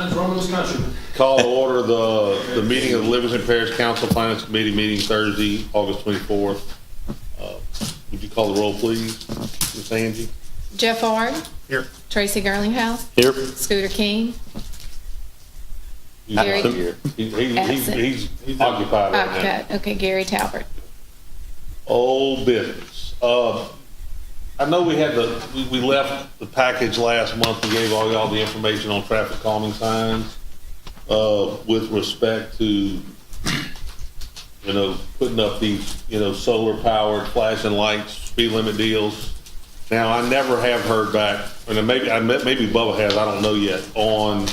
That's wrong with this country. Call to order the meeting of the Livingston Parish Council Finance Committee meeting Thursday, August 24th. Would you call the roll, please, Ms. Angie? Jeff Ard. Here. Tracy Garlinghouse. Here. Scooter King. He's Gary. not here. Absent. He's occupied right now. Okay, Gary Talbert. Old business. I know we left the package last month and gave all y'all the information on traffic calming signs, with respect to, putting up these, solar powered flashing lights, speed limit deals. Now, I never have heard back, and maybe Bubba has, I don't know yet, on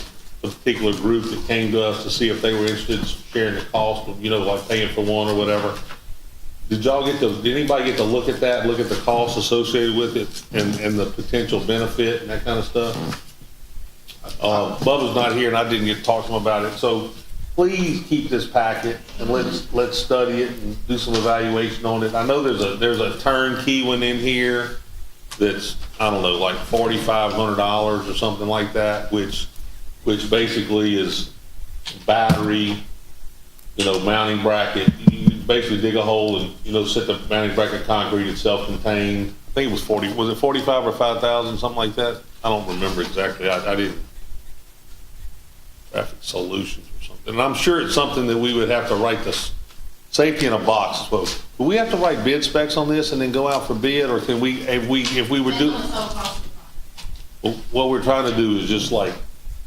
a particular group that came to us to see if they were interested in sharing the cost of, like paying for one or whatever. Did anybody get to look at that, look at the costs associated with it and the potential benefit and that kind of stuff? Bubba's not here and I didn't get to talk to him about it. So please keep this packet and let's study it and do some evaluation on it. I know there's a turnkey one in here that's, I don't know, like $4,500 or something like that, which basically is battery, mounting bracket. You basically dig a hole and, set the mounting bracket concrete. It's self-contained. I think it was 40, was it 45 or 5,000, something like that? I don't remember exactly. I didn't. Traffic Solutions or something. And I'm sure it's something that we would have to write this safety in a box. So, do we have to write bid specs on this and then go out for bid, or can we, if we were doing, what we're trying to do is just like,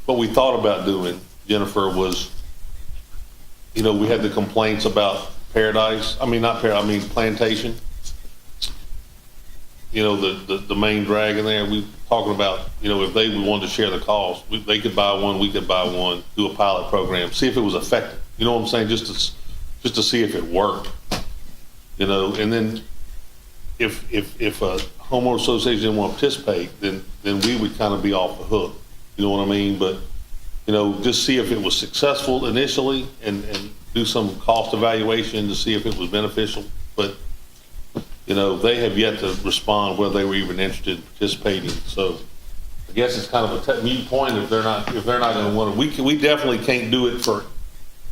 what we thought about doing, Jennifer, was, we had the complaints about Plantation. The main drag in there, we talking about, if we wanted to share the cost, they could buy one, we could buy one, do a pilot program, see if it was effective. You know what I'm saying? Just to see if it worked. And then if a homeowner association didn't want to participate, then we would kind of be off the hook. You know what I mean? But, just see if it was successful initially and do some cost evaluation to see if it was beneficial. But, they have yet to respond whether they were even interested in participating. So I guess it's kind of a mute point if they're not going to want to. We definitely can't do it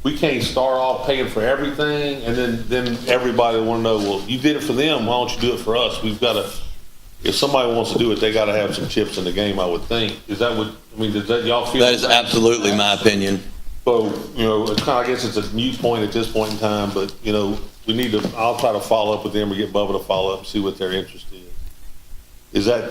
we can't start off paying for everything and then everybody will want to know, well, you did it for them, why don't you do it for us? We've got to, if somebody wants to do it, they got to have some chips in the game, I would think. Does that y'all feel? That is absolutely my opinion. So, it's kind of, I guess it's a mute point at this point in time, but, we need to, I'll try to follow up with them or get Bubba to follow up and see what their interest is.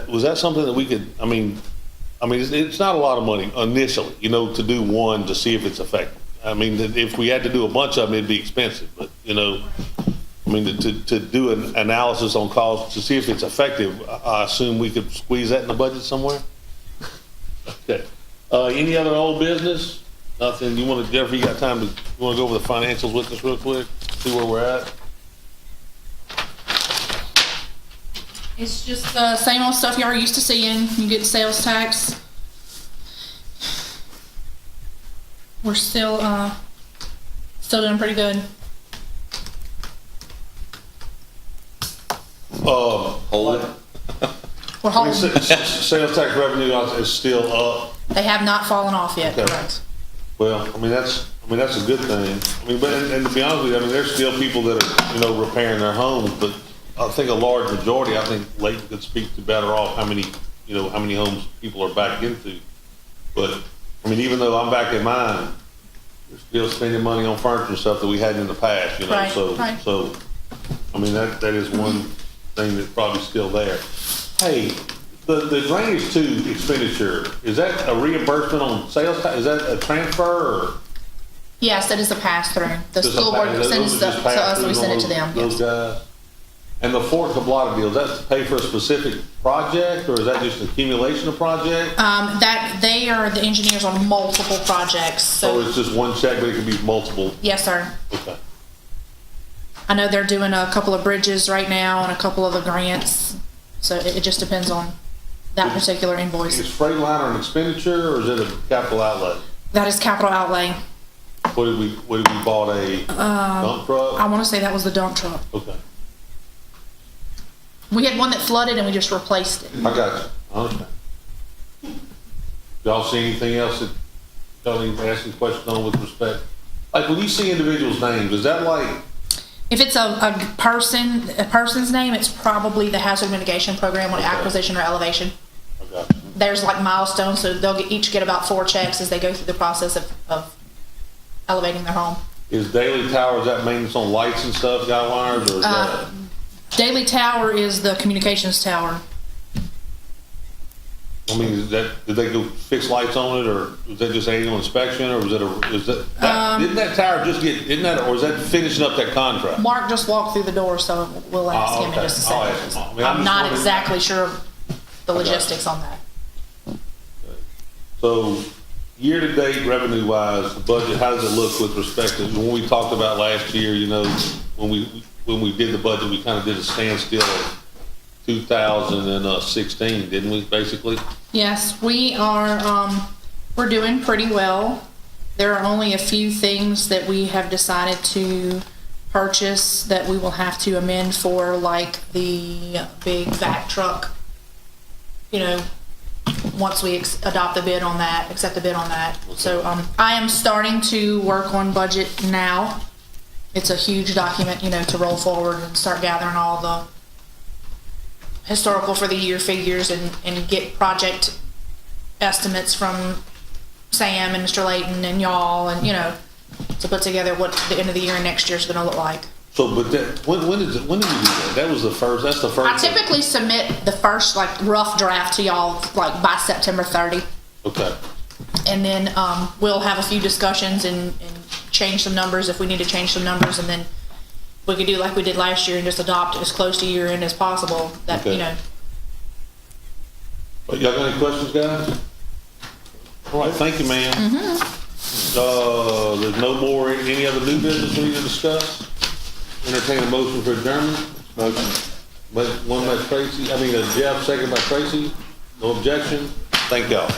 Was that something that we could, it's not a lot of money initially, to do one to see if it's effective. If we had to do a bunch of them, it'd be expensive, but, to do an analysis on cost to see if it's effective, I assume we could squeeze that in the budget somewhere. Okay. Any other old business? Nothing. Jennifer, you got time you want to go over the financials with us real quick? See where we're at? It's just the same old stuff y'all are used to seeing. You get sales tax. We're still doing pretty good. Hold it. We're holding. Sales tax revenue is still up. They have not fallen off yet. Okay. Correct. Well, that's a good thing. But and to be honest with you, there's still people that are, repairing their homes, but I think a large majority, I think Leighton could speak to better off how many homes people are back into. But, even though I'm back in mine, we're still spending money on furniture and stuff that we hadn't in the past, Right, so, right. so, that is one thing that's probably still there. Hey, the drainage tube expenditure, is that a reimbursement on sales tax? Is that a transfer or? Yes, that is a pass through. The Just school board sends stuff to us and we send it to them. Those Yes. guys. And the Fort Cablata deal, is that to pay for a specific project or is that just an accumulation of projects? That they are the engineers on multiple projects. So So it's just one check, but it could be multiple? yes, sir. Okay. I know they're doing a couple of bridges right now and a couple of the grants. So it just depends on that particular invoice. Is Freightliner an expenditure or is it a capital outlay? That is capital outlay. What did we bought a dump truck? I want to say that was the dump truck. Okay. We had one that flooded and we just replaced it. I got you. I understand. Y'all see anything else that y'all need to ask some questions on with respect? Like, when you see individuals' names, is that like, If it's a person's name, it's probably the hazard mitigation program on Okay. acquisition or elevation. I got you. There's like milestones, so they'll each get about 4 checks as they go through the process of elevating their home. Is Daily Tower, is that maintenance on lights and stuff, guy wires, or is that? Daily Tower is the communications tower. I mean, is that, did they go fix lights on it, or was that just annual inspection, or was it didn't that tower just get, or is that finishing up that contract? Mark just walked through the door, so we'll ask him in okay. just a I'll second. ask him. I mean, I'm I'm just not wondering- exactly sure of the Okay. logistics on that. So, year-to-date revenue-wise, the budget, how does it look with respect to, when we talked about last year, you know, when we did the budget, we kind of did a standstill of 2016, didn't we, basically? Yes, we are, we're doing pretty well. There are only a few things that we have decided to purchase that we will have to amend for, like the big vac truck. You know, once we adopt the bid on that, accept the bid on that. So, I am starting to work on budget now. It's a huge document, you know, to roll forward and start gathering all the historical for the year figures and get project estimates from Sam and Mr. Layton and y'all, and, you know, to put together what the end of the year and next year is gonna look like. So, but that, when did we do that? That was the first, that's the first. I typically submit the first, like, rough draft to y'all, like, by September 30. Okay, And then, we'll have a few discussions and change some numbers if we need to change some numbers, and then we could do like we did last year and just adopt it as close to year end as possible, that, Okay. you know. y'all got any questions, guys? All right, thank you, ma'am. There's no more, any other new business we need to discuss? Entertain a motion for adjournment? Motion. One by Tracy, Jeff, second by Tracy. No objection? Thank y'all.